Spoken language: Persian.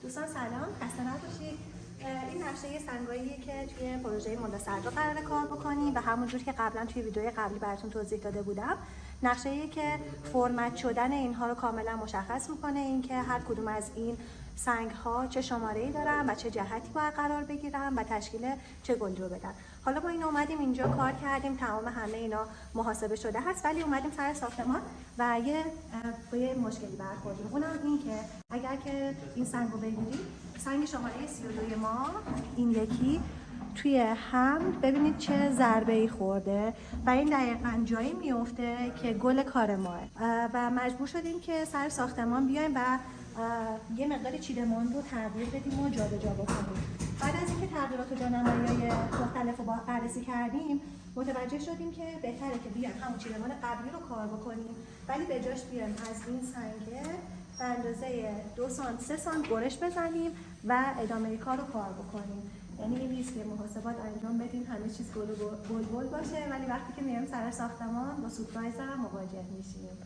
دوستان سلام، خسته نباشید. این نقشه سنگاییه که توی پروژه ملا صدرا قراره کار بکنیم و همونجور که قبلا توی ویدیوی قبلی براتون توضیح داده بودم، نقشه‌ای که فرمت شدن اینها رو کاملا مشخص میکنه، اینکه هر کدوم از این سنگ ها چه شماره‌ای دارن و چه جهتی باید قرار بگیرن و تشکیل چه گلی رو بدن. حالا ما این اومدیم اینجا کار کردیم، تمام همه اینا محاسبه شده هست، ولی اومدیم سر ساختمان و یه مشکلی برخوردیم. اونم این که اگر که این سنگ رو بگیرید، سنگ شماره 32 ما این یکی توی حمل ببینید چه ضربه‌ای خورده و این دقیقاً جایی میفته که گل کار ماه و مجبور شدیم که سر ساختمان بیایم و یه مقدار چیدمان رو تغییر بدیم و جابجا بکنیم. بعد از اینکه تغییرات و جانمایی‌های مختلف رو بررسی کردیم، متوجه شدیم که بهتره که بیایم همون چیدمان قبلی رو کار بکنیم، ولی به جاش بیایم از این سنگ به اندازه 2 سانت 3 سانت برش بزنیم و ادامه کار رو کار بکنیم. یعنی این نیست که محاسبات انجام بدیم همه چیز گل باشه، ولی وقتی که میایم سر ساختمان با سورپرایز هم مواجه میشیم.